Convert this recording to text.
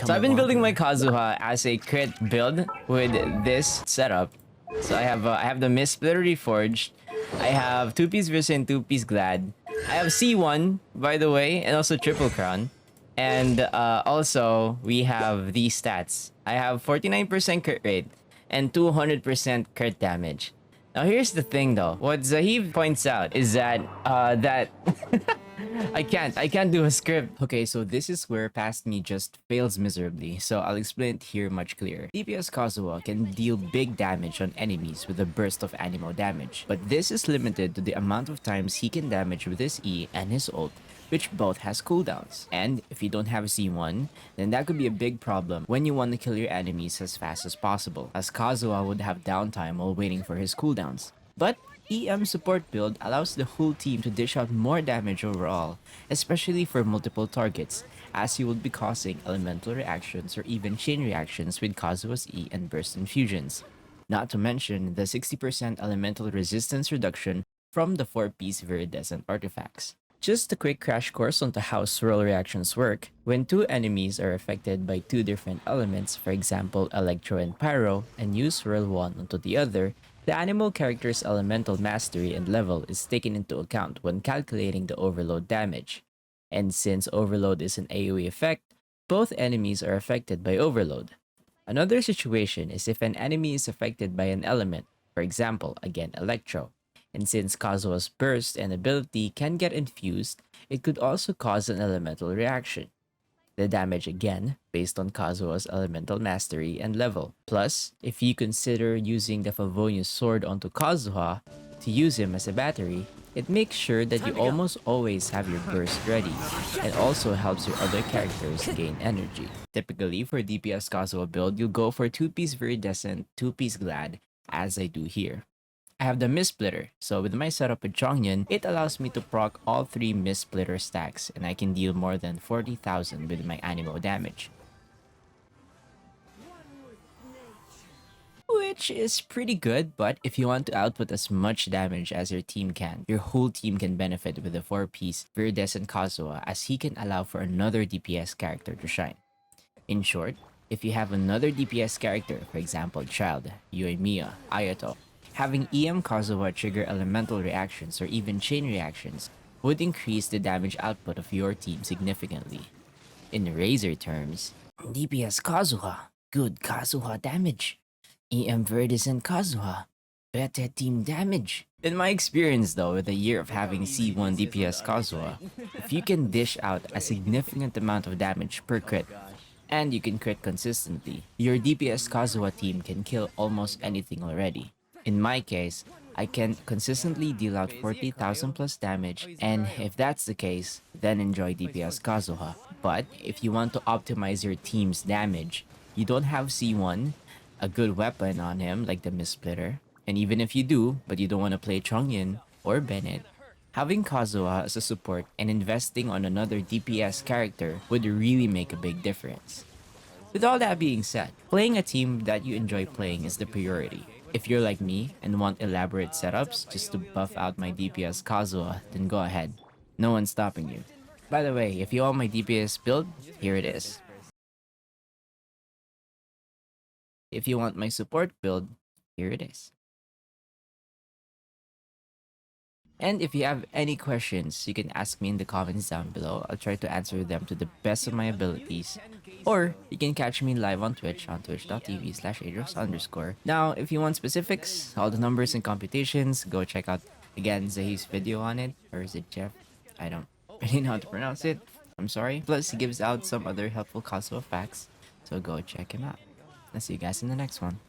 So I've been building my Kazuha as a crit build with this setup. So I have the Mist Splitter Reforged. I have 2-piece Vision and 2-piece Glad. I have C1, by the way, and also Triple Crown. And also, we have these stats. I have 49% crit rate and 200% crit damage. Now here's the thing though. What Zaheeb points out is that I can't do a script. Okay, so this is where past me just fails miserably, so I'll explain it here much clearer. DPS Kazuha can deal big damage on enemies with a burst of animo damage, but this is limited to the amount of times he can damage with his E and his ult, which both has cooldowns. And if you don't have C1, then that could be a big problem when you want to kill your enemies as fast as possible, as Kazuha would have downtime while waiting for his cooldowns. But EM support build allows the whole team to dish out more damage overall, especially for multiple targets, as you would be causing elemental reactions or even chain reactions with Kazuha's E and burst infusions. Not to mention the 60% elemental resistance reduction from the 4-piece Viridescent artifacts. Just a quick crash course onto how swirl reactions work. When two enemies are affected by two different elements, for example Electro and Pyro, and you swirl one onto the other, the animal character's elemental mastery and level is taken into account when calculating the overload damage. And since overload is an AoE effect, both enemies are affected by overload. Another situation is if an enemy is affected by an element, for example, again Electro. And since Kazuha's burst and ability can get infused, it could also cause an elemental reaction. The damage again, based on Kazuha's elemental mastery and level. Plus, if you consider using the Favonius sword onto Kazuha to use him as a battery, it makes sure that you almost always have your burst ready, and also helps your other characters gain energy. Typically, for DPS Kazuha build, you'll go for 2-piece Viridescent, 2-piece Glad, as I do here. I have the Mist Splitter, so with my setup with Chongyun, it allows me to proc all 3 Mist Splitter stacks, and I can deal more than 40,000 with my animo damage. Which is pretty good, but if you want to output as much damage as your team can, your whole team can benefit with the 4-piece Viridescent Kazuha, as he can allow for another DPS character to shine. In short, if you have another DPS character, for example Child, Yoimiya, Ayato, having EM Kazuha trigger elemental reactions or even chain reactions would increase the damage output of your team significantly. In Razor terms, DPS Kazuha, good Kazuha damage. EM Viridescent Kazuha, better team damage. In my experience though, with a year of having C1 DPS Kazuha, if you can dish out a significant amount of damage per crit, and you can crit consistently, your DPS Kazuha team can kill almost anything already. In my case, I can consistently deal out 40,000 plus damage, and if that's the case, then enjoy DPS Kazuha. But if you want to optimize your team's damage, you don't have C1, a good weapon on him like the Mist Splitter, and even if you do, but you don't want to play Chongyun or Bennett, having Kazuha as a support and investing on another DPS character would really make a big difference. With all that being said, playing a team that you enjoy playing is the priority. If you're like me and want elaborate setups just to buff out my DPS Kazuha, then go ahead. No one's stopping you. By the way, if you want my DPS build, here it is. If you want my support build, here it is. And if you have any questions, you can ask me in the comments down below. I'll try to answer them to the best of my abilities. Or you can catch me live on Twitch on twitch.tv/adros_. Now, if you want specifics, all the numbers and computations, go check out again Zaheeb's video on it. Or is it Jeff? I don't really know how to pronounce it. I'm sorry. Plus, he gives out some other helpful Kazuha facts. So go check him out. I'll see you guys in the next one.